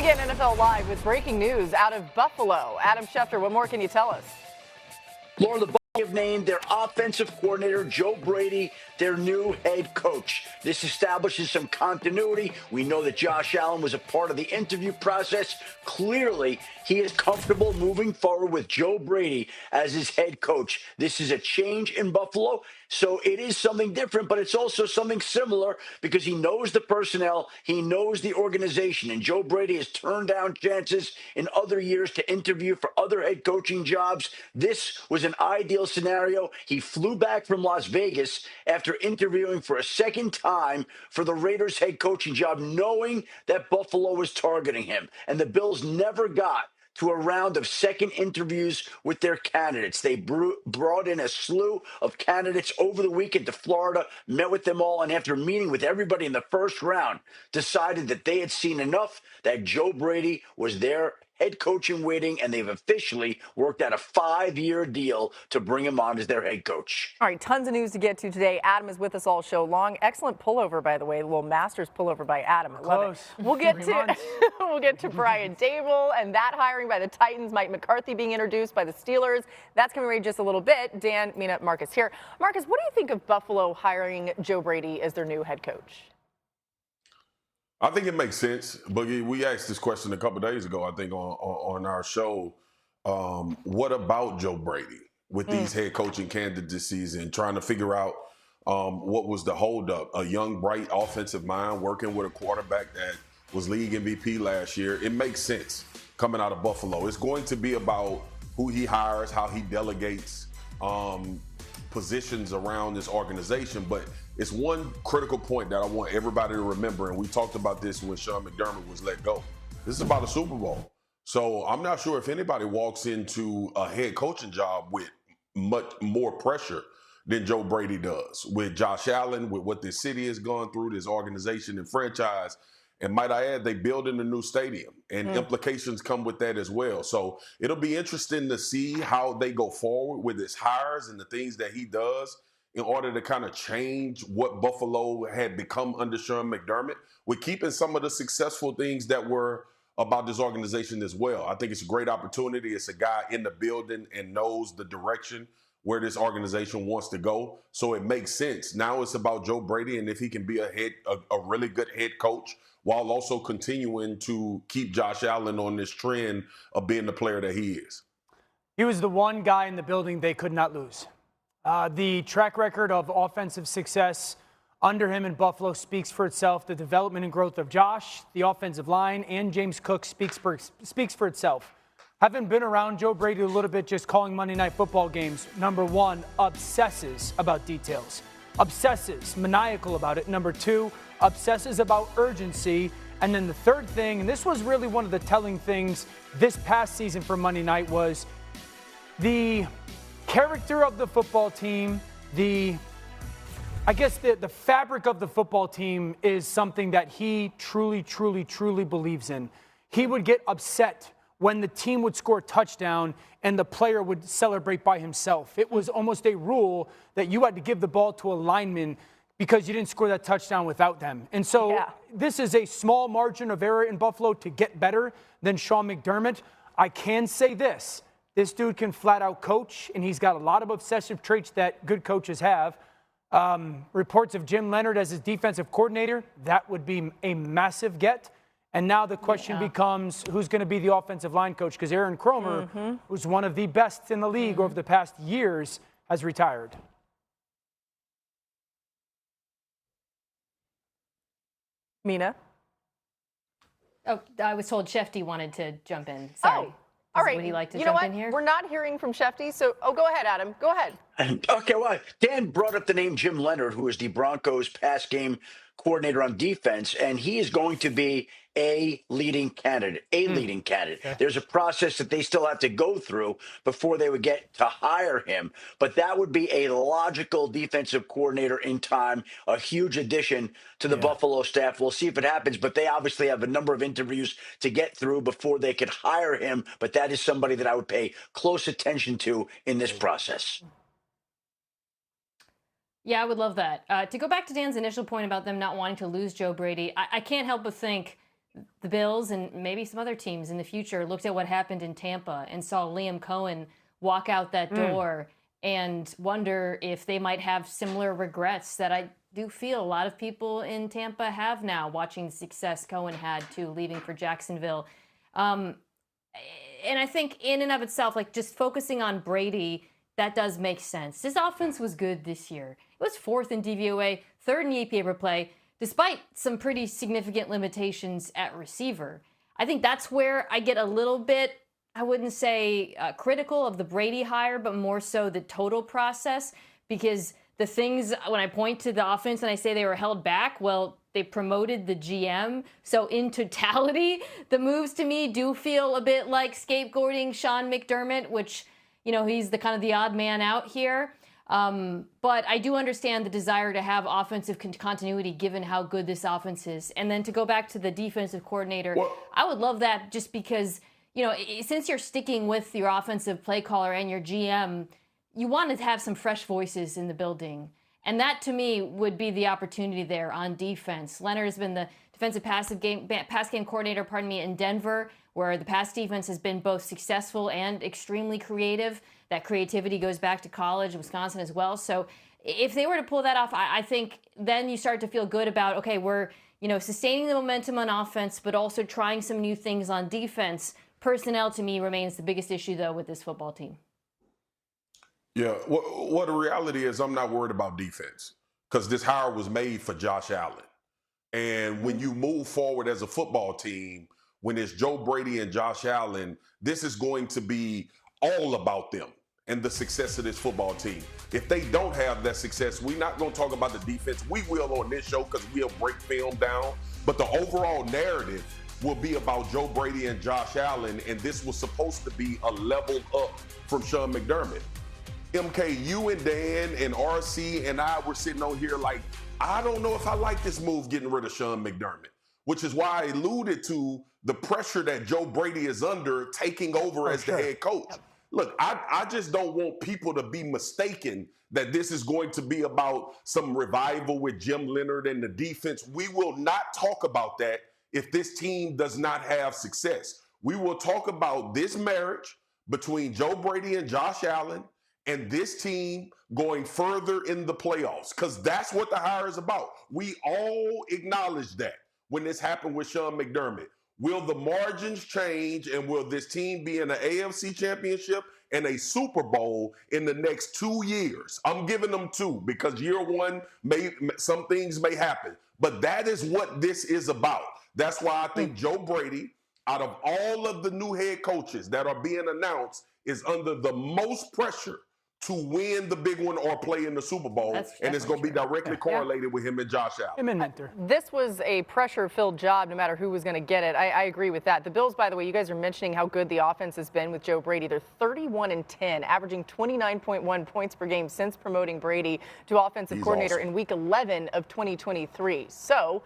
begin NFL Live with breaking news out of Buffalo. Adam Schefter, what more can you tell us? Laura, the Bucs have named their offensive coordinator, Joe Brady, their new head coach. This establishes some continuity. We know that Josh Allen was a part of the interview process. Clearly, he is comfortable moving forward with Joe Brady as his head coach. This is a change in Buffalo, so it is something different, but it's also something similar because he knows the personnel, he knows the organization, and Joe Brady has turned down chances in other years to interview for other head coaching jobs. This was an ideal scenario. He flew back from Las Vegas after interviewing for a second time for the Raiders head coaching job, knowing that Buffalo was targeting him. And the Bills never got to a round of second interviews with their candidates. They brought in a slew of candidates over the weekend to Florida, met with them all, and after meeting with everybody in the first round, decided that they had seen enough, that Joe Brady was their head coach in waiting, and they've officially worked out a 5-year deal to bring him on as their head coach. All right, tons of news to get to today. Adam is with us all show long. Excellent pullover, by the way, a little Masters pullover by Adam. I love it. We'll get to Brian Daboll and that hiring by the Titans. Mike McCarthy being introduced by the Steelers. That's coming right just a little bit. Dan, Mina, Marcus here. Marcus, what do you think of Buffalo hiring Joe Brady as their new head coach? I think it makes sense. Boogie, we asked this question a couple of days ago, I think, on our show. What about Joe Brady with these head coaching candidacies and trying to figure out what was the holdup? A young, bright offensive mind working with a quarterback that was league MVP last year. It makes sense coming out of Buffalo. It's going to be about who he hires, how he delegates positions around this organization. But it's one critical point that I want everybody to remember, and we talked about this when Sean McDermott was let go. This is about a Super Bowl. So I'm not sure if anybody walks into a head coaching job with much more pressure than Joe Brady does. With Josh Allen, with what this city has gone through, this organization and franchise, and might I add, they build in a new stadium, and implications come with that as well. So it'll be interesting to see how they go forward with his hires and the things that he does in order to kind of change what Buffalo had become under Sean McDermott, with keeping some of the successful things that were about this organization as well. I think it's a great opportunity. It's a guy in the building and knows the direction where this organization wants to go. So it makes sense. Now it's about Joe Brady and if he can be a really good head coach while also continuing to keep Josh Allen on this trend of being the player that he is. He was the one guy in the building they could not lose. The track record of offensive success under him in Buffalo speaks for itself. The development and growth of Josh, the offensive line, and James Cook speaks for itself. Having been around Joe Brady a little bit, just calling Monday Night Football games, number one, obsesses about details. Obsesses, maniacal about it. Number two, obsesses about urgency. And then the third thing, and this was really one of the telling things this past season for Monday Night, was the character of the football team, the fabric of the football team is something that he truly, truly, truly believes in. He would get upset when the team would score a touchdown and the player would celebrate by himself. It was almost a rule that you had to give the ball to a lineman because you didn't score that touchdown without them. And so this is a small margin of error in Buffalo to get better than Sean McDermott. I can say this. This dude can flat out coach, and he's got a lot of obsessive traits that good coaches have. Reports of Jim Leonard as his defensive coordinator, that would be a massive get. And now the question becomes, who's going to be the offensive line coach? Because Aaron Kromer, who's one of the best in the league over the past years, has retired. Mina? Oh, I was told Shefty wanted to jump in. Sorry. Oh. All right. Would you like to jump jump in in here? We're not hearing from Shefty, so go ahead, Adam. Go ahead. Okay, well, Dan brought up the name Jim Leonard, who is the Broncos pass game coordinator on defense, and he is going to be a leading candidate. Okay. There's a process that they still have to go through before they would get to hire him, but that would be a logical defensive coordinator in time, a huge addition to the Buffalo staff. We'll see if it happens, but they obviously have a number of interviews to get through before they could hire him, but that is somebody that I would pay close attention to in this process. Yeah, I would love that. To go back to Dan's initial point about them not wanting to lose Joe Brady, I can't help but think the Bills and maybe some other teams in the future looked at what happened in Tampa and saw Liam Cohen walk out that door and wonder if they might have similar regrets that I do feel a lot of people in Tampa have now, watching the success Cohen had too, leaving for Jacksonville. And I think in and of itself, like just focusing on Brady, that does make sense. His offense was good this year. It was 4th in DVOA, 3rd in EPA per play, despite some pretty significant limitations at receiver. I think that's where I get a little bit, I wouldn't say critical of the Brady hire, but more so the total process, because the things, when I point to the offense and I say they were held back, well, they promoted the GM. So in totality, the moves to me do feel a bit like scapegoating Sean McDermott, which, you know, he's the kind of the odd man out here. But I do understand the desire to have offensive continuity given how good this offense is. And then to go back to the defensive coordinator, I would love that just because, you know, since you're sticking with your offensive play caller and your GM, you want to have some fresh voices in the building. And that, to me, would be the opportunity there on defense. Leonard has been the defensive pass game coordinator, in Denver, where the pass defense has been both successful and extremely creative. That creativity goes back to college, Wisconsin as well. So if they were to pull that off, I think then you start to feel good about, okay, we're, you know, sustaining the momentum on offense, but also trying some new things on defense. Personnel, to me, remains the biggest issue, though, with this football team. Yeah, well, the reality is I'm not worried about defense because this hire was made for Josh Allen. And when you move forward as a football team, when it's Joe Brady and Josh Allen, this is going to be all about them and the success of this football team. If they don't have that success, we're not going to talk about the defense. We will on this show because we'll break film down. But the overall narrative will be about Joe Brady and Josh Allen, and this was supposed to be a level up from Sean McDermott. MK, you and Dan and RC and I were sitting on here like, I don't know if I like this move getting rid of Sean McDermott, which is why I alluded to the pressure that Joe Brady is under taking over as the head coach. Yep. Look, I just don't want people to be mistaken that this is going to be about some revival with Jim Leonard and the defense. We will not talk about that if this team does not have success. We will talk about this marriage between Joe Brady and Josh Allen and this team going further in the playoffs, because that's what the hire is about. We all acknowledge that when this happened with Sean McDermott. Will the margins change, and will this team be in an AFC championship and a Super Bowl in the next 2 years? I'm giving them 2 because year one, some things may happen. But that is what this is about. That's why I think Joe Brady, out of all of the new head coaches that are being announced, is under the most pressure to win the big one or play in the Super Bowl, and it's going to be directly correlated with him and Josh Allen. This was a pressure-filled job no matter who was going to get it. I agree with that. The Bills, by the way, you guys are mentioning how good the offense has been with Joe Brady. They're 31-10, averaging 29.1 points per game since promoting Brady to offensive coordinator in Week 11 of 2023. So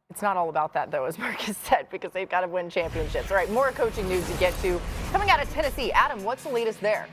it's not all about that, though, as Marcus said, because they've got to win championships. All right, more coaching news to get to. Coming out of Tennessee, Adam, what's the latest there?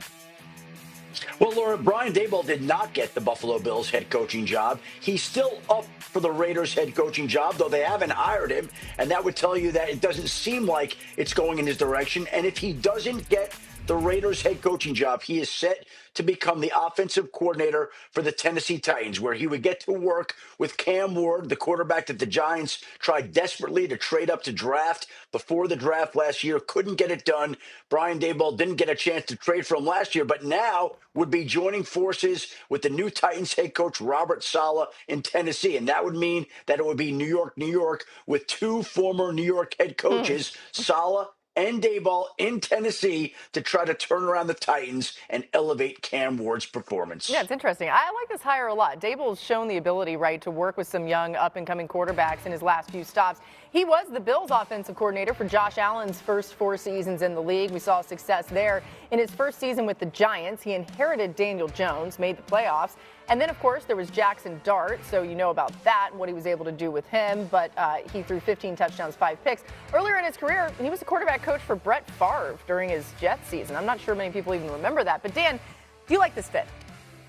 Well, Laura, Brian Daboll did not get the Buffalo Bills head coaching job. He's still up for the Raiders head coaching job, though they haven't hired him. And that would tell you that it doesn't seem like it's going in his direction. And if he doesn't get the Raiders head coaching job, he is set to become the offensive coordinator for the Tennessee Titans, where he would get to work with Cam Ward, the quarterback that the Giants tried desperately to trade up to draft before the draft last year. Couldn't get it done. Brian Daboll didn't get a chance to trade for him last year, but now would be joining forces with the new Titans head coach, Robert Saleh, in Tennessee. And that would mean that it would be New York, with 2 former New York head coaches, Saleh and Daboll, in Tennessee to try to turn around the Titans and elevate Cam Ward's performance. Yeah, it's interesting. I like this hire a lot. Daboll's shown the ability, right, to work with some young up-and-coming quarterbacks in his last few stops. He was the Bills offensive coordinator for Josh Allen's first 4 seasons in the league. We saw success there. In his first season with the Giants, he inherited Daniel Jones, made the playoffs. And then, of course, there was Jackson Dart, so you know about that and what he was able to do with him. But he threw 15 touchdowns, 5 picks. Earlier in his career, he was a quarterback coach for Brett Favre during his Jets season. I'm not sure many people even remember that. But, Dan, do you like this fit?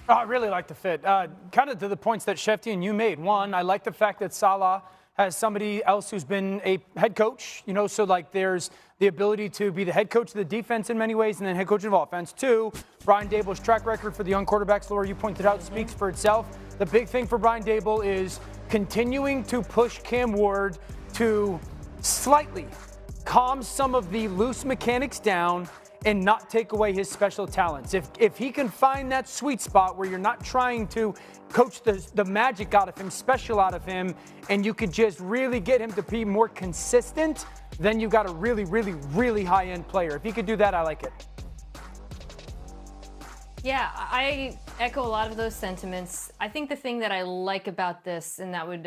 Oh, I really like the fit. Kind of to the points that Shefty and you made. One, I like the fact that Saleh has somebody else who's been a head coach, so like there's the ability to be the head coach of the defense in many ways and then head coach of offense. 2, Brian Daboll's track record for the young quarterbacks, Laura, you pointed out, speaks for itself. The big thing for Brian Daboll is continuing to push Cam Ward to slightly calm some of the loose mechanics down and not take away his special talents. If he can find that sweet spot where you're not trying to coach the magic out of him, special out of him, and you could just really get him to be more consistent, then you got a really, really, really high-end player. If he could do that, I like it. Yeah, I echo a lot of those sentiments. I think the thing that I like about this, and that would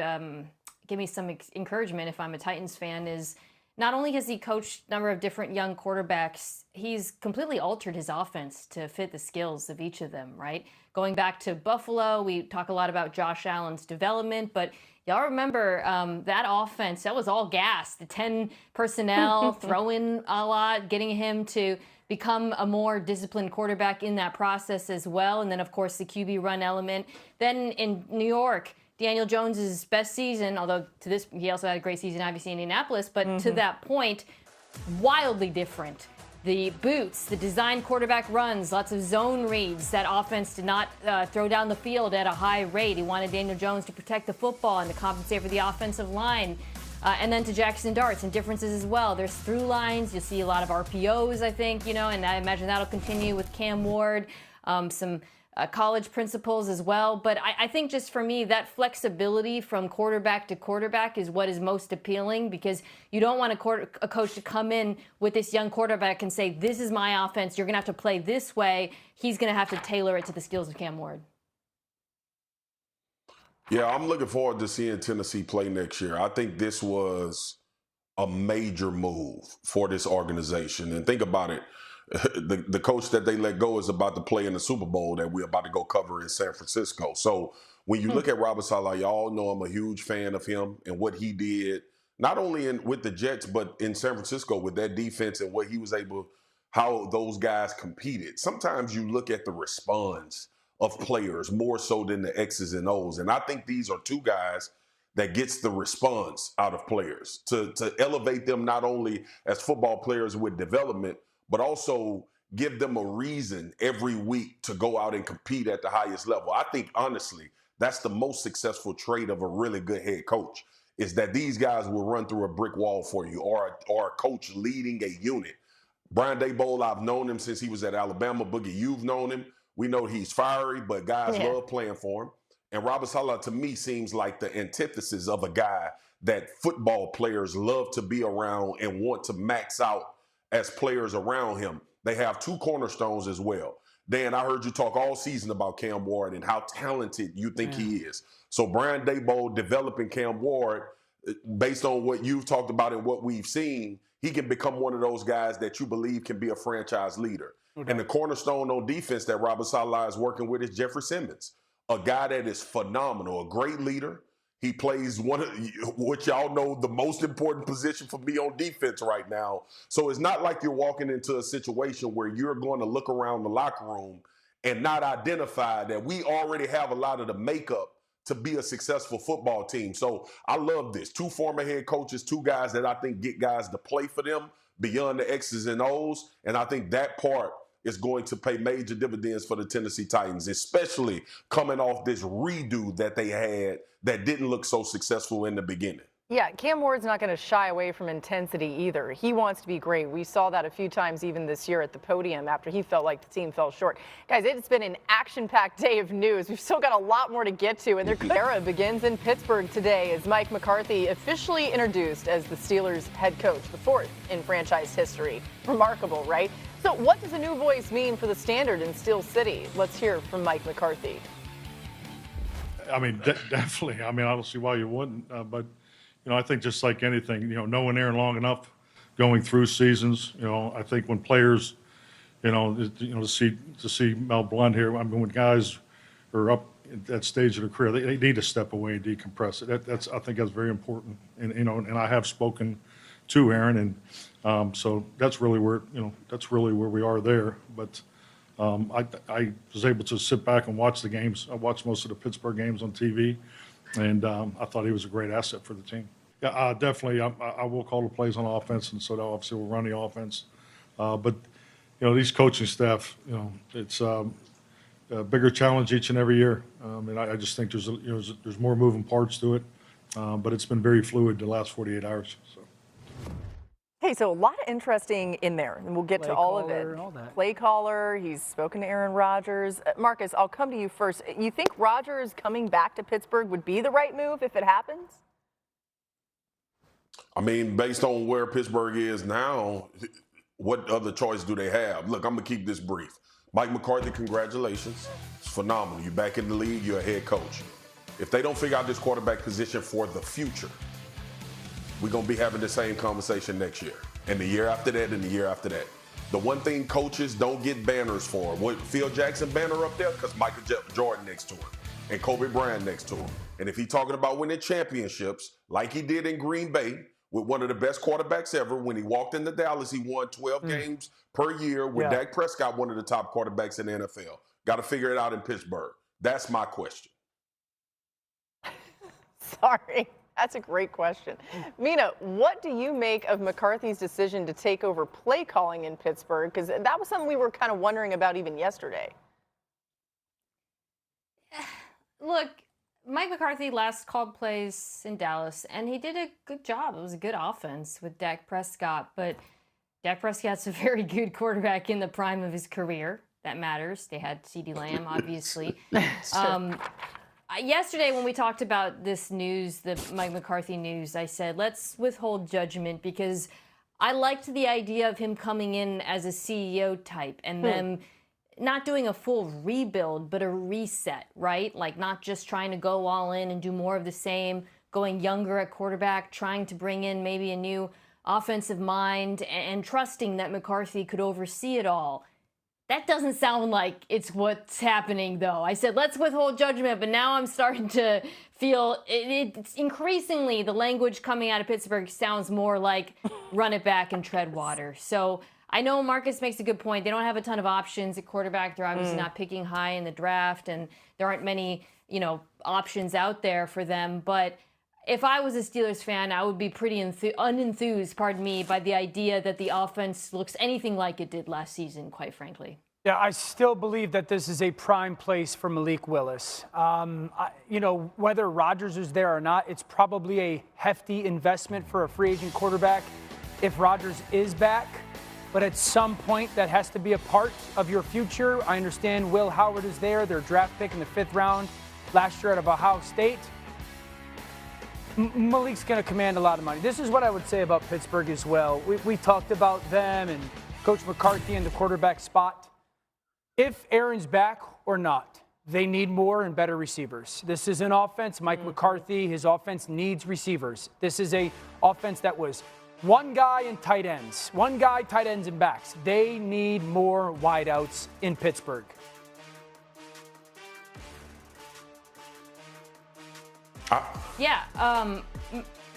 give me some encouragement if I'm a Titans fan, is not only has he coached a number of different young quarterbacks, he's completely altered his offense to fit the skills of each of them, right? Going back to Buffalo, we talk a lot about Josh Allen's development, but y'all remember that offense, that was all gas. The 10 personnel, throwing a lot, getting him to become a more disciplined quarterback in that process as well. And then, of course, the QB run element. Then in New York, Daniel Jones' best season, although to this, he also had a great season, obviously, in Indianapolis, but to that point, wildly different. The boots, the design quarterback runs, lots of zone reads. That offense did not throw down the field at a high rate. He wanted Daniel Jones to protect the football and to compensate for the offensive line. And then to Jackson Darts and differences as well. There's through lines. You'll see a lot of RPOs, I think, and I imagine that'll continue with Cam Ward. Some college principles as well. But I think just for me, that flexibility from quarterback to quarterback is what is most appealing, because you don't want a coach to come in with this young quarterback and say, this is my offense, you're going to have to play this way. He's going to have to tailor it to the skills of Cam Ward. Yeah, I'm looking forward to seeing Tennessee play next year. I think this was a major move for this organization. And think about it. The coach that they let go is about to play in the Super Bowl that we're about to go cover in San Francisco. So when you look at Robert Saleh, y'all know I'm a huge fan of him and what he did, not only with the Jets, but in San Francisco with that defense and what he was able, how those guys competed. Sometimes you look at the response of players more so than the X's and O's. And I think these are two guys that gets the response out of players to elevate them not only as football players with development, but also give them a reason every week to go out and compete at the highest level. I think, honestly, that's the most successful trait of a really good head coach, is that these guys will run through a brick wall for you, or a coach leading a unit. Brian Daboll, I've known him since he was at Alabama. Boogie, you've known him. We know he's fiery, but guys love playing for him. And Robert Saleh, to me, seems like the antithesis of a guy that football players love to be around and want to max out as players around him. They have two cornerstones as well. Dan, I heard you talk all season about Cam Ward and how talented you think he is. So Brian Daboll developing Cam Ward, based on what you've talked about and what we've seen, he can become one of those guys that you believe can be a franchise leader. Okay. And the cornerstone on defense that Robert Saleh is working with is Jeffrey Simmons, a guy that is phenomenal, a great leader. He plays one of what y'all know the most important position for me on defense right now. So it's not like you're walking into a situation where you're going to look around the locker room and not identify that we already have a lot of the makeup to be a successful football team. So I love this. Two former head coaches, two guys that I think get guys to play for them beyond the X's and O's. And I think that part is going to pay major dividends for the Tennessee Titans, especially coming off this redo that they had that didn't look so successful in the beginning. Yeah, Cam Ward's not going to shy away from intensity either. He wants to be great. We saw that a few times even this year at the podium after he felt like the team fell short. Guys, it's been an action-packed day of news. We've still got a lot more to get to, and their era begins in Pittsburgh today as Mike McCarthy officially introduced as the Steelers head coach, the fourth in franchise history. Remarkable, right? So what does a new voice mean for the standard in Steel City? Let's hear from Mike McCarthy. I mean, definitely. I mean, I don't see why you wouldn't. But, you know, I think just like anything, knowing Aaron long enough, going through seasons, I think when players, to see Mel Blunt here, I mean, when guys are up at that stage of their career, they need to step away and decompress it. I think that's very important. And I have spoken to Aaron, and so that's really where we are there. But I was able to sit back and watch the games. I watched most of the Pittsburgh games on TV, and I thought he was a great asset for the team. Yeah, definitely. I will call the plays on offense, and so that obviously we'll run the offense. But these coaching staff, it's a bigger challenge each and every year. And I just think there's more moving parts to it. But it's been very fluid the last 48 hours. So. Hey, so a lot of interesting in there, and we'll get to all of it. Play caller, he's spoken to Aaron Rodgers. Marcus, I'll come to you first. You think Rodgers coming back to Pittsburgh would be the right move if it happens? I mean, based on where Pittsburgh is now, what other choice do they have? Look, I'm going to keep this brief. Mike McCarthy, congratulations. It's phenomenal. You're back in the league. You're a head coach. If they don't figure out this quarterback position for the future, we're going to be having the same conversation next year, and the year after that, and the year after that. The one thing coaches don't get banners for, what Phil Jackson banner up there? Because Michael Jordan next to him, and Kobe Bryant next to him. And if he's talking about winning championships, like he did in Green Bay, with one of the best quarterbacks ever, when he walked into Dallas, he won 12 games per year with Dak Prescott, one of the top quarterbacks in the NFL. Got to figure it out in Pittsburgh. That's my question. Sorry. That's a great question. Mina, what do you make of McCarthy's decision to take over play calling in Pittsburgh? Because that was something we were kind of wondering about even yesterday. Look, Mike McCarthy last called plays in Dallas, and he did a good job. It was a good offense with Dak Prescott, but Dak Prescott's a very good quarterback in the prime of his career. That matters. They had CeeDee Lamb, obviously. Yesterday, when we talked about this news, the Mike McCarthy news, I said, let's withhold judgment because I liked the idea of him coming in as a CEO type and them not doing a full rebuild, but a reset, right? Like not just trying to go all in and do more of the same, going younger at quarterback, trying to bring in maybe a new offensive mind and trusting that McCarthy could oversee it all. That doesn't sound like it's what's happening, though. I said, let's withhold judgment, but now I'm starting to feel it's increasingly the language coming out of Pittsburgh sounds more like run it back and tread water. So I know Marcus makes a good point. They don't have a ton of options at quarterback. They're obviously not picking high in the draft, and there aren't many, options out there for them. But if I was a Steelers fan, I would be pretty unenthused, by the idea that the offense looks anything like it did last season, quite frankly. Yeah, I still believe that this is a prime place for Malik Willis. Whether Rodgers is there or not, it's probably a hefty investment for a free agent quarterback if Rodgers is back. But at some point, that has to be a part of your future. I understand Will Howard is there, their draft pick in the 5th round last year out of Ohio State. Malik's going to command a lot of money. This is what I would say about Pittsburgh as well. We talked about them and Coach McCarthy in the quarterback spot. If Aaron's back or not, they need more and better receivers. This is an offense. Mike McCarthy, his offense needs receivers. This is a offense that was one guy and tight ends. One guy, tight ends and backs. They need more wideouts in Pittsburgh.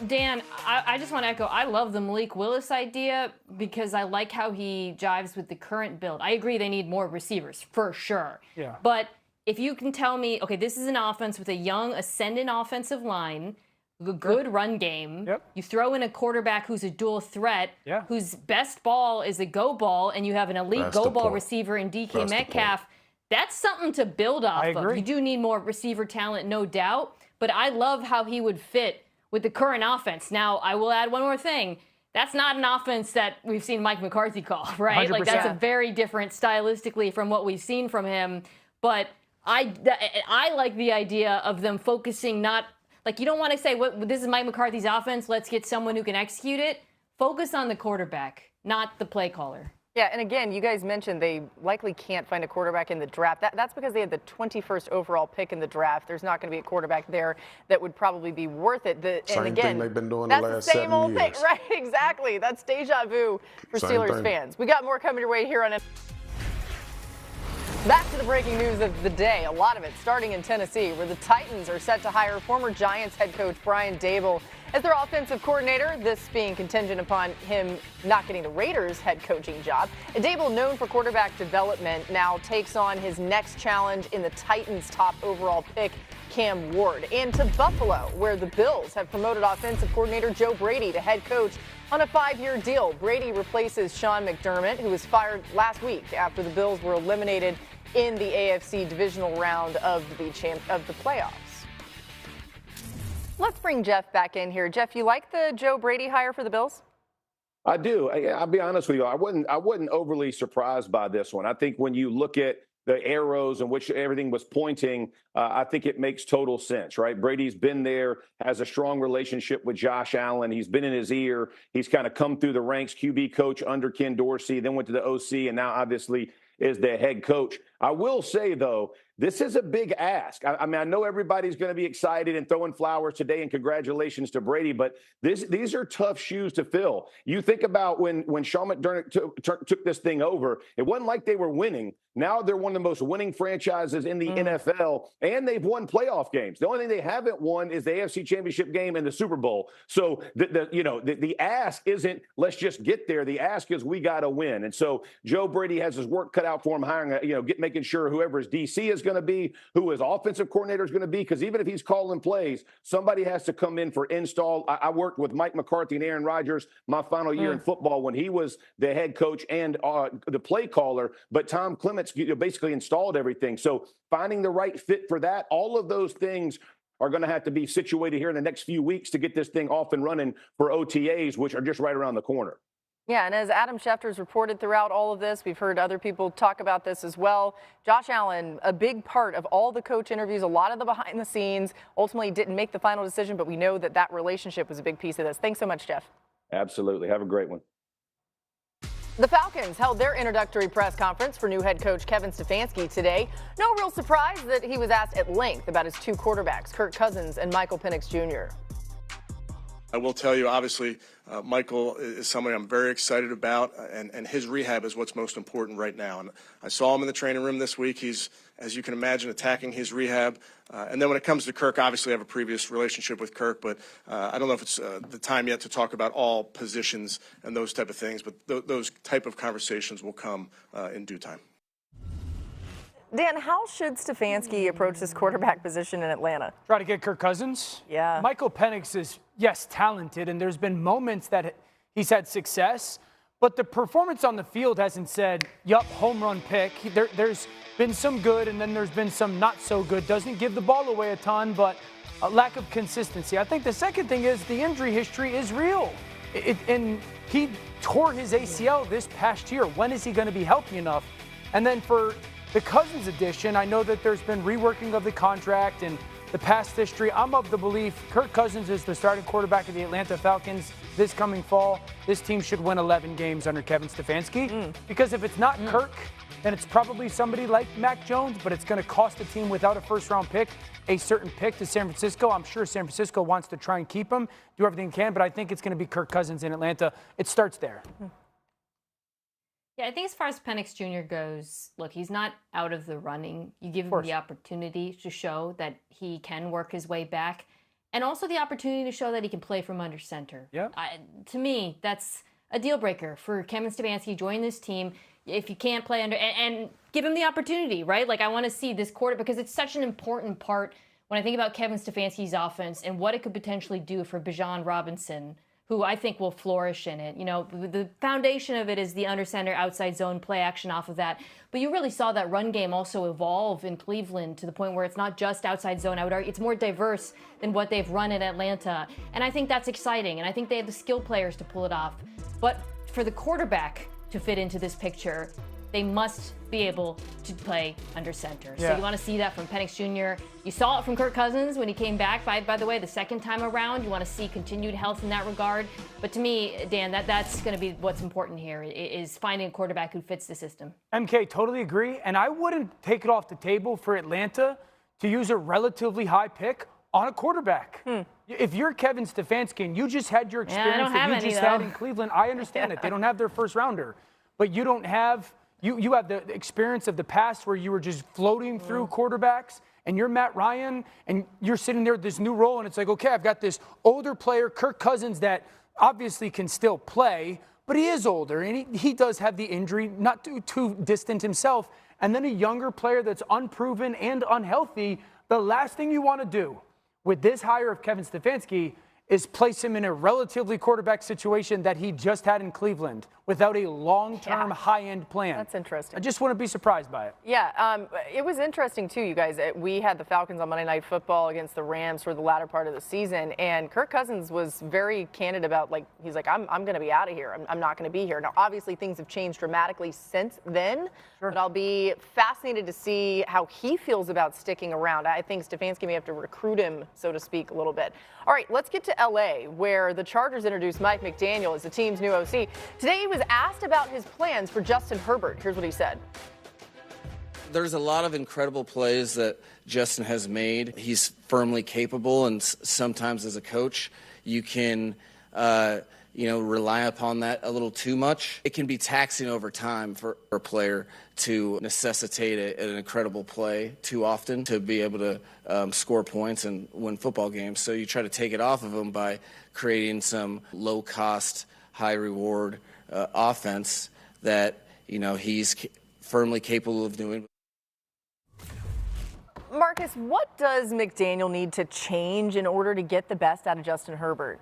Dan, I just want to echo, I love the Malik Willis idea because I like how he jives with the current build. I agree they need more receivers, for sure. Yeah. But if you can tell me, okay, this is an offense with a young, ascendant offensive line, a good run game. Yep. You throw in a quarterback who's a dual threat, whose best ball is a go ball, and you have an elite go ball receiver in DK Metcalf. That's something to build off of. You do need more receiver talent, no doubt. But I love how he would fit with the current offense. Now, I will add one more thing. That's not an offense that we've seen Mike McCarthy call, right? 100%. Like, that's a very different stylistically from what we've seen from him. But I like the idea of them focusing not – like, you don't want to say, this is Mike McCarthy's offense, let's get someone who can execute it. Focus on the quarterback, not the play caller. Yeah, and again, you guys mentioned they likely can't find a quarterback in the draft. That's because they had the 21st overall pick in the draft. There's not going to be a quarterback there that would probably be worth it. Same thing they've been doing the last 7 years. That's the same old thing, right? Exactly. That's deja vu for Steelers fans. We got more coming your way here on it. Back to the breaking news of the day. A lot of it starting in Tennessee, where the Titans are set to hire former Giants head coach Brian Daboll as their offensive coordinator, this being contingent upon him not getting the Raiders head coaching job. Daboll, known for quarterback development, now takes on his next challenge in the Titans' top overall pick Cam Ward. And to Buffalo, where the Bills have promoted offensive coordinator Joe Brady to head coach on a 5-year deal. Brady replaces Sean McDermott, who was fired last week after the Bills were eliminated in the AFC divisional round of the playoffs. Let's bring Jeff back in here. Jeff, you like the Joe Brady hire for the Bills? I do. I'll be honest with you. I wasn't overly surprised by this one. I think when you look at the arrows in which everything was pointing, I think it makes total sense, right? Brady's been there, has a strong relationship with Josh Allen. He's been in his ear. He's kind of come through the ranks, QB coach under Ken Dorsey, then went to the OC, and now obviously is the head coach. I will say, though, this is a big ask. I mean, I know everybody's going to be excited and throwing flowers today and congratulations to Brady, but these are tough shoes to fill. You think about when Sean McDermott took this thing over, it wasn't like they were winning. Now they're one of the most winning franchises in the NFL, and they've won playoff games. The only thing they haven't won is the AFC Championship game and the Super Bowl. So the ask isn't let's just get there. The ask is we got to win. And so Joe Brady has his work cut out for him, hiring making sure whoever his DC is going to be, who his offensive coordinator is going to be, because even if he's calling plays, somebody has to come in for install. I worked with Mike McCarthy and Aaron Rodgers my final year in football when he was the head coach and the play caller, but Tom Clements basically installed everything. So finding the right fit for that, all of those things are going to have to be situated here in the next few weeks to get this thing off and running for OTAs, which are just right around the corner. Yeah, and as Adam Schefter's reported throughout all of this, we've heard other people talk about this as well. Josh Allen, a big part of all the coach interviews, a lot of the behind the scenes, ultimately didn't make the final decision, but we know that relationship was a big piece of this. Thanks so much, Jeff. Absolutely. Have a great one. The Falcons held their introductory press conference for new head coach Kevin Stefanski today. No real surprise that he was asked at length about his two quarterbacks, Kirk Cousins and Michael Penix Jr. I will tell you, obviously, Michael is somebody I'm very excited about, and his rehab is what's most important right now. And I saw him in the training room this week. He's, as you can imagine, attacking his rehab. And then when it comes to Kirk, obviously I have a previous relationship with Kirk, but I don't know if it's the time yet to talk about all positions and those type of things, but those type of conversations will come in due time. Dan, how should Stefanski approach this quarterback position in Atlanta? Try to get Kirk Cousins? Yeah. Michael Penix is, yes, talented, and there's been moments that he's had success, but the performance on the field hasn't said, yup, home run pick. There's been some good, and then there's been some not so good. Doesn't give the ball away a ton, but a lack of consistency. I think the second thing is the injury history is real. And he tore his ACL this past year. When is he going to be healthy enough? And then for the Cousins edition, I know that there's been reworking of the contract and the past history. I'm of the belief Kirk Cousins is the starting quarterback of the Atlanta Falcons this coming fall. This team should win 11 games under Kevin Stefanski. Because if it's not Kirk, then it's probably somebody like Mac Jones, but it's going to cost the team without a first-round pick a certain pick to San Francisco. I'm sure San Francisco wants to try and keep him, do everything he can, but I think it's going to be Kirk Cousins in Atlanta. It starts there. Yeah, I think as far as Penix Jr. goes, look, he's not out of the running. You give him the opportunity to show that he can work his way back, and also the opportunity to show that he can play from under center. Yeah. To me, that's a deal breaker for Kevin Stefanski joining this team. If you can't play under, and give him the opportunity, right? Like, I want to see this quarter because it's such an important part when I think about Kevin Stefanski's offense and what it could potentially do for Bijan Robinson, who I think will flourish in it. You know, the foundation of it is the under center, outside zone play action off of that. But you really saw that run game also evolve in Cleveland to the point where it's not just outside zone. I would argue it's more diverse than what they've run in Atlanta. And I think that's exciting. And I think they have the skill players to pull it off. But for the quarterback to fit into this picture, they must be able to play under center. So you want to see that from Penix Jr. You saw it from Kirk Cousins when he came back, by the way, the second time around. You want to see continued health in that regard. But to me, Dan, that's going to be what's important here, is finding a quarterback who fits the system. MK, totally agree. And I wouldn't take it off the table for Atlanta to use a relatively high pick on a quarterback. If you're Kevin Stefanski and you just had your experience that you just had in Cleveland, I understand it. They don't have their first rounder. But you don't have... You have the experience of the past where you were just floating through quarterbacks, and you're Matt Ryan, and you're sitting there with this new role, and it's like, okay, I've got this older player, Kirk Cousins, that obviously can still play, but he is older, and he does have the injury, not too distant himself, and then a younger player that's unproven and unhealthy, The last thing you want to do with this hire of Kevin Stefanski is place him in a relatively quarterback situation that he just had in Cleveland without a long-term high-end plan. That's interesting. I just wouldn't be surprised by it. Yeah, it was interesting, too, you guys. We had the Falcons on Monday Night Football against the Rams for the latter part of the season, and Kirk Cousins was very candid about, he's like, I'm going to be out of here. I'm not going to be here. Now, obviously, things have changed dramatically since then, but I'll be fascinated to see how he feels about sticking around. I think Stefanski may have to recruit him, so to speak, a little bit. All right, let's get to L.A., where the Chargers introduced Mike McDaniel as the team's new OC. Today, he was asked about his plans for Justin Herbert. Here's what he said. There's a lot of incredible plays that Justin has made. He's firmly capable, and sometimes as a coach, you can rely upon that a little too much. It can be taxing over time for a player to necessitate an incredible play too often to be able to score points and win football games. So you try to take it off of him by creating some low-cost, high-reward offense that, he's firmly capable of doing. Marcus, what does McDaniel need to change in order to get the best out of Justin Herbert?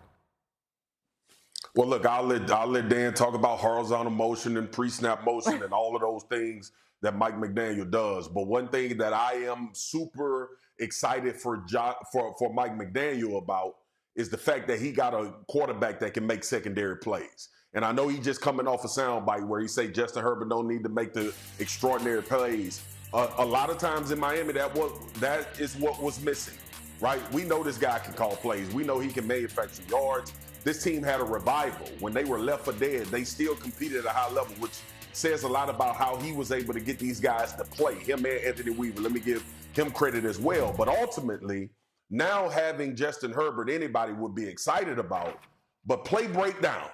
Well, look, I'll let Dan talk about horizontal motion and pre-snap motion and all of those things that Mike McDaniel does. But one thing that I am super excited for Mike McDaniel about is the fact that he got a quarterback that can make secondary plays. And I know he's just coming off a soundbite where he say Justin Herbert don't need to make the extraordinary plays. A lot of times in Miami, that is what was missing, right? We know this guy can call plays. We know he can manufacture yards. This team had a revival. When they were left for dead, they still competed at a high level, which says a lot about how he was able to get these guys to play, him and Anthony Weaver. Let me give him credit as well. But ultimately, now having Justin Herbert, anybody would be excited about, but play breakdown,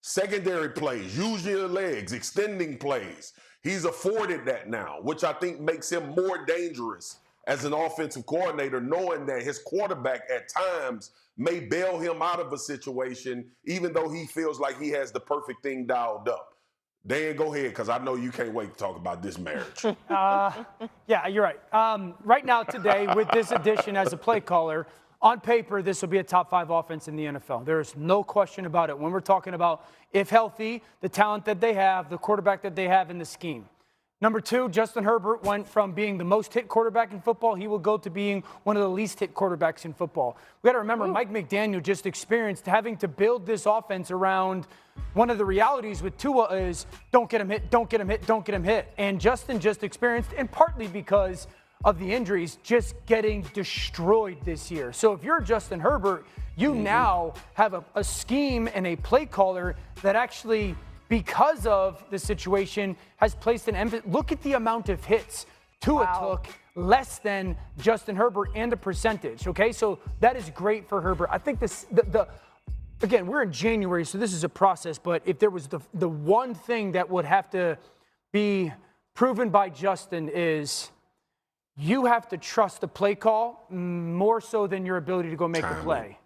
secondary plays, use your legs, extending plays. He's afforded that now, which I think makes him more dangerous as an offensive coordinator, knowing that his quarterback at times may bail him out of a situation, even though he feels like he has the perfect thing dialed up. Dan, go ahead, because I know you can't wait to talk about this marriage. Yeah, you're right. Right now today, with this addition as a play caller, on paper, this will be a top 5 offense in the NFL. There's no question about it. When we're talking about, if healthy, the talent that they have, the quarterback that they have in the scheme. Number 2, Justin Herbert went from being the most hit quarterback in football. He will go to being one of the least hit quarterbacks in football. We got to remember, Mike McDaniel just experienced having to build this offense around one of the realities with Tua is don't get him hit, don't get him hit, don't get him hit. And Justin just experienced, and partly because of the injuries, just getting destroyed this year. So if you're Justin Herbert, you now have a scheme and a play caller that actually, because of the situation, has placed an emphasis. Look at the amount of hits Tua took, less than Justin Herbert, and the percentage, okay? So that is great for Herbert. I think again, we're in January, so this is a process, but if there was the one thing that would have to be proven by Justin is you have to trust the play call more so than your ability to go make the play.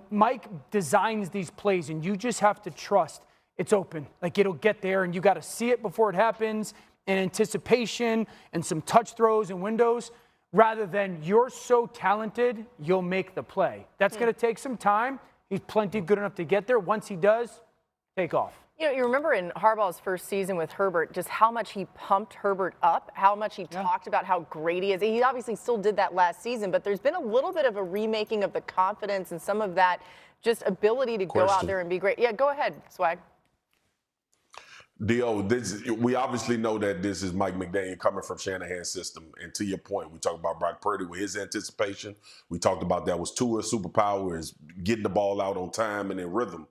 Mike designs these plays, and you just have to trust it's open. Like, it'll get there, and you got to see it before it happens, and anticipation and some touch throws and windows, rather than you're so talented, you'll make the play. That's going to take some time. He's plenty good enough to get there. Once he does, take off. You remember in Harbaugh's first season with Herbert, just how much he pumped Herbert up, how much he talked about how great he is. He obviously still did that last season, but there's been a little bit of a remaking of the confidence and some of that just ability to go out there and be great. Yeah, go ahead, Swag. Dio, we obviously know that this is Mike McDaniel coming from Shanahan's system. And to your point, we talked about Brock Purdy with his anticipation. We talked about that was Tua's superpower is getting the ball out on time and in rhythm.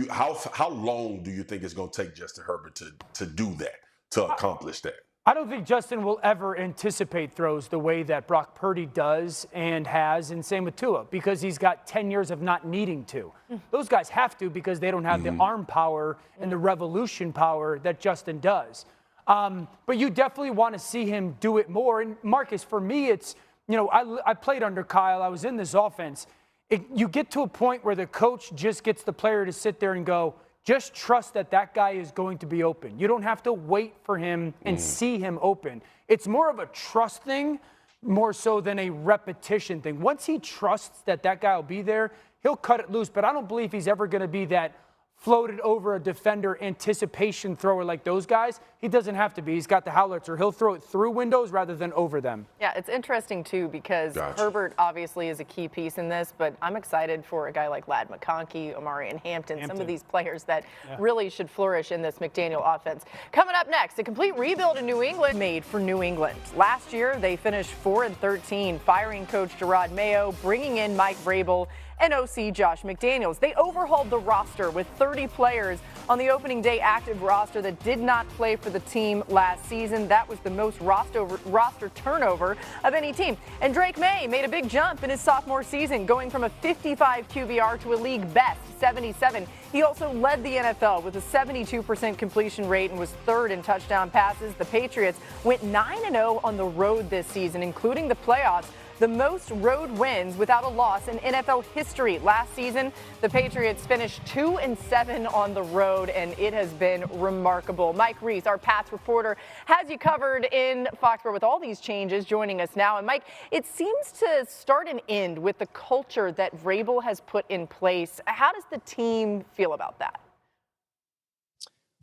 How long do you think it's going to take Justin Herbert to do that, to accomplish that? I don't think Justin will ever anticipate throws the way that Brock Purdy does and has, and same with Tua, because he's got 10 years of not needing to. Those guys have to because they don't have the arm power and the revolution power that Justin does. But you definitely want to see him do it more. And Marcus, for me, it's, I played under Kyle. I was in this offense. You get to a point where the coach just gets the player to sit there and go, just trust that guy is going to be open. You don't have to wait for him and see him open. It's more of a trust thing more so than a repetition thing. Once he trusts that that guy will be there, he'll cut it loose. But I don't believe he's ever going to be that floated over a defender anticipation thrower like those guys. He doesn't have to be. He's got the howitzer. He'll throw it through windows rather than over them. Yeah, it's interesting, too, because Herbert obviously is a key piece in this, but I'm excited for a guy like Ladd McConkey, Omarion Hampton, some of these players that really should flourish in this McDaniel offense. Coming up next, a complete rebuild in New England made for New England. Last year, they finished 4-13, firing coach Gerard Mayo, bringing in Mike Vrabel and OC Josh McDaniels. They overhauled the roster with 30 players on the opening day active roster that did not play for the team last season. That was the most roster turnover of any team. And Drake May made a big jump in his sophomore season, going from a 55 QBR to a league best 77. He also led the NFL with a 72% completion rate and was third in touchdown passes. The Patriots went 9-0 on the road this season, including the playoffs. The most road wins without a loss in NFL history. Last season, the Patriots finished 2-7 on the road, and it has been remarkable. Mike Reese, our Pats reporter, has you covered in Foxborough with all these changes, joining us now. And Mike, it seems to start and end with the culture that Vrabel has put in place. How does the team feel about that?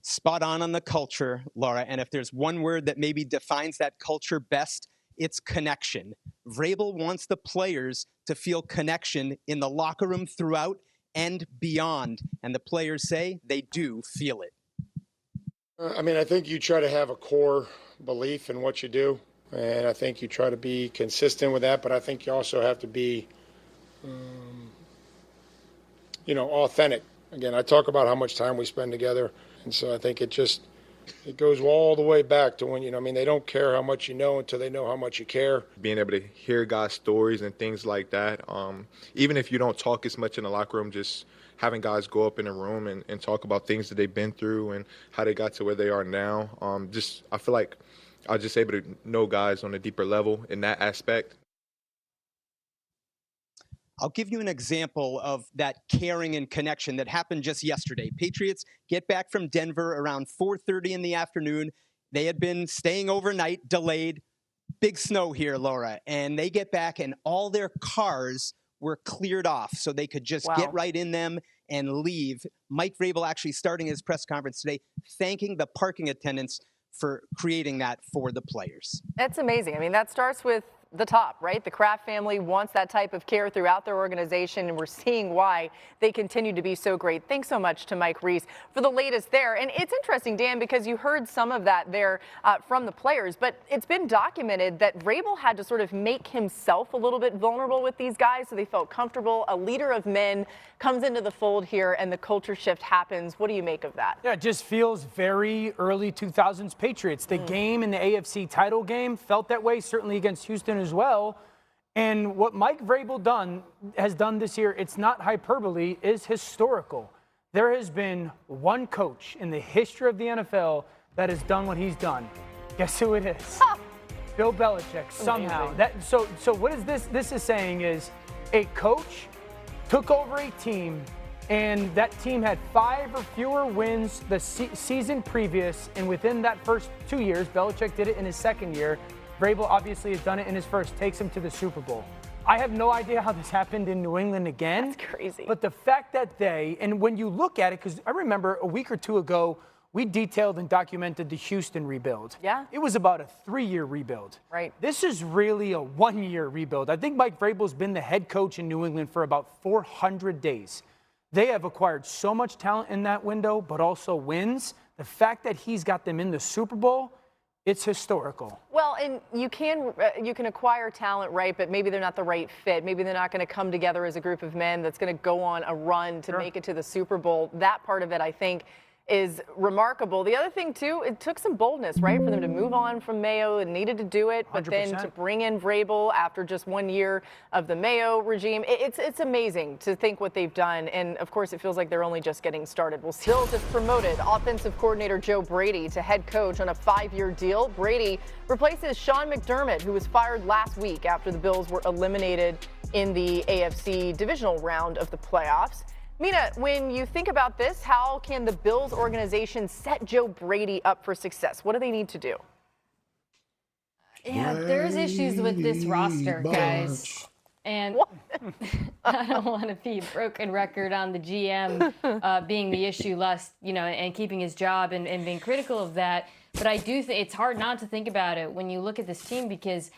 Spot on the culture, Laura. And if there's one word that maybe defines that culture best, it's connection. Vrabel wants the players to feel connection in the locker room throughout and beyond. And the players say they do feel it. I think you try to have a core belief in what you do. And I think you try to be consistent with that. But I think you also have to be, authentic. Again, I talk about how much time we spend together. And so I think it goes all the way back to when, they don't care how much you know until they know how much you care. Being able to hear guys' stories and things like that, even if you don't talk as much in the locker room, just having guys go up in a room and talk about things that they've been through and how they got to where they are now. I feel like I was just able to know guys on a deeper level in that aspect. I'll give you an example of that caring and connection that happened just yesterday. Patriots get back from Denver around 4:30 in the afternoon. They had been staying overnight, delayed. Big snow here, Laura. And they get back and all their cars were cleared off so they could just get right in them and leave. Mike Vrabel actually starting his press conference today, thanking the parking attendants for creating that for the players. That's amazing. That starts with the top, right? The Kraft family wants that type of care throughout their organization, and we're seeing why they continue to be so great. Thanks so much to Mike Reese for the latest there. And it's interesting, Dan, because you heard some of that there from the players, but it's been documented that Vrabel had to sort of make himself a little bit vulnerable with these guys so they felt comfortable. A leader of men comes into the fold here, and the culture shift happens. What do you make of that? Yeah, it just feels very early 2000s Patriots. The game in the AFC title game felt that way, certainly against Houston as well. And what Mike Vrabel has done this year, it's not hyperbole, is historical. There has been one coach in the history of the NFL that has done what he's done. Guess who it is? Bill Belichick, somehow. So what is this? This is saying is a coach took over a team, and that team had 5 or fewer wins the season previous, and within that first 2 years, Belichick did it in his second year. Vrabel obviously has done it in his first, takes him to the Super Bowl. I have no idea how this happened in New England again. That's crazy. But the fact that and when you look at it, because I remember a week or two ago, we detailed and documented the Houston rebuild. Yeah. It was about a 3-year rebuild. Right. This is really a 1-year rebuild. I think Mike Vrabel's been the head coach in New England for about 400 days. They have acquired so much talent in that window, but also wins. The fact that he's got them in the Super Bowl, it's historical. Well, and you can acquire talent, right, but maybe they're not the right fit. Maybe they're not going to come together as a group of men that's going to go on a run to make it to the Super Bowl. That part of it, I think, is remarkable. The other thing, too, it took some boldness, right, for them to move on from Mayo and needed to do it, but 100%. Then to bring in Vrabel after just 1 year of the Mayo regime. It's amazing to think what they've done, and, of course, it feels like they're only just getting started. We'll see. Bills have promoted offensive coordinator Joe Brady to head coach on a 5-year deal. Brady replaces Sean McDermott, who was fired last week after the Bills were eliminated in the AFC divisional round of the playoffs. Mina, when you think about this, how can the Bills organization set Joe Brady up for success? What do they need to do? Yeah, there's issues with this roster, guys. And I don't want to be a broken record on the GM being the issue less, and keeping his job and being critical of that. But I do think it's hard not to think about it when you look at this team, because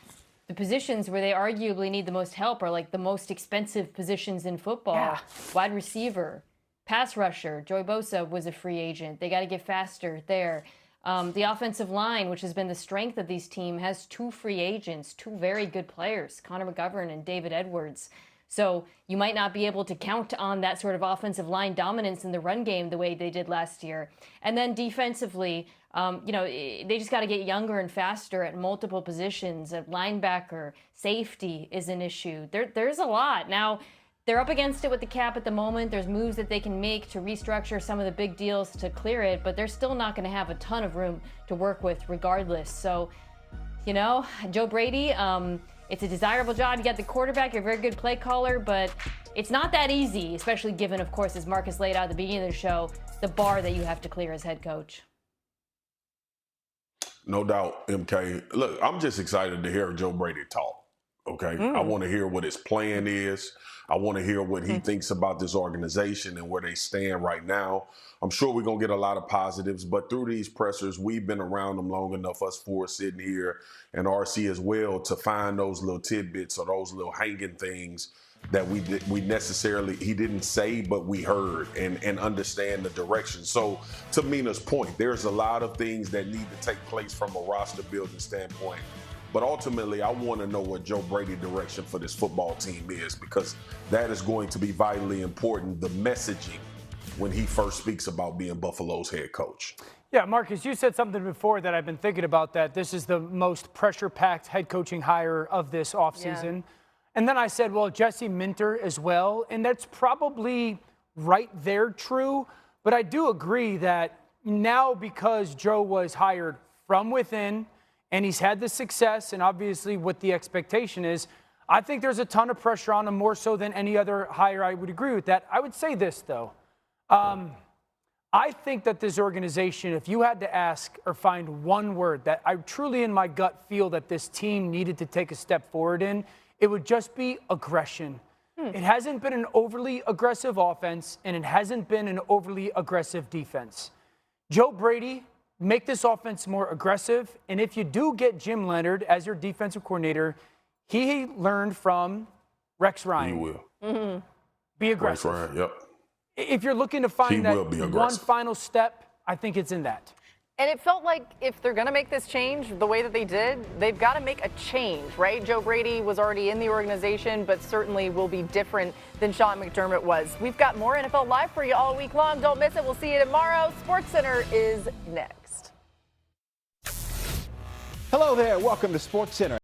the positions where they arguably need the most help are like the most expensive positions in football. Yeah. Wide receiver, pass rusher. Joey Bosa was a free agent. They got to get faster there. The offensive line, which has been the strength of these team, has 2 free agents, 2 very good players, Connor McGovern and David Edwards. So you might not be able to count on that sort of offensive line dominance in the run game the way they did last year. And then defensively, they just got to get younger and faster at multiple positions. At linebacker, safety is an issue. There's a lot. Now, they're up against it with the cap at the moment. There's moves that they can make to restructure some of the big deals to clear it, but they're still not going to have a ton of room to work with regardless. So, Joe Brady, it's a desirable job. You got the quarterback, you're a very good play caller, but it's not that easy, especially given, of course, as Marcus laid out at the beginning of the show, the bar that you have to clear as head coach. No doubt, MK. Look, I'm just excited to hear Joe Brady talk. Okay, I want to hear what his plan is. I want to hear what he thinks about this organization and where they stand right now. I'm sure we're going to get a lot of positives, but through these pressers, we've been around them long enough, us 4 sitting here, and RC as well, to find those little tidbits or those little hanging things that he didn't say, but we heard and understand the direction. So to Mina's point, there's a lot of things that need to take place from a roster building standpoint. But ultimately, I want to know what Joe Brady's direction for this football team is, because that is going to be vitally important, the messaging, when he first speaks about being Buffalo's head coach. Yeah, Marcus, you said something before that I've been thinking about, that this is the most pressure-packed head coaching hire of this offseason. Yeah. And then I said, well, Jesse Minter as well. And that's probably right there true. But I do agree that now, because Joe was hired from within, and he's had the success, and obviously what the expectation is, I think there's a ton of pressure on him, more so than any other hire. I would agree with that. I would say this, though. I think that this organization, if you had to ask or find one word that I truly in my gut feel that this team needed to take a step forward in, it would just be aggression. It hasn't been an overly aggressive offense, and it hasn't been an overly aggressive defense. Joe Brady, make this offense more aggressive. And if you do get Jim Leonard as your defensive coordinator, he learned from Rex Ryan. He will. Be aggressive. Rex Ryan, yep. If you're looking to find that one final step, I think it's in that. And it felt like if they're going to make this change the way that they did, they've got to make a change, right? Joe Brady was already in the organization, but certainly will be different than Sean McDermott was. We've got more NFL Live for you all week long. Don't miss it. We'll see you tomorrow. SportsCenter is next. Hello there. Welcome to SportsCenter.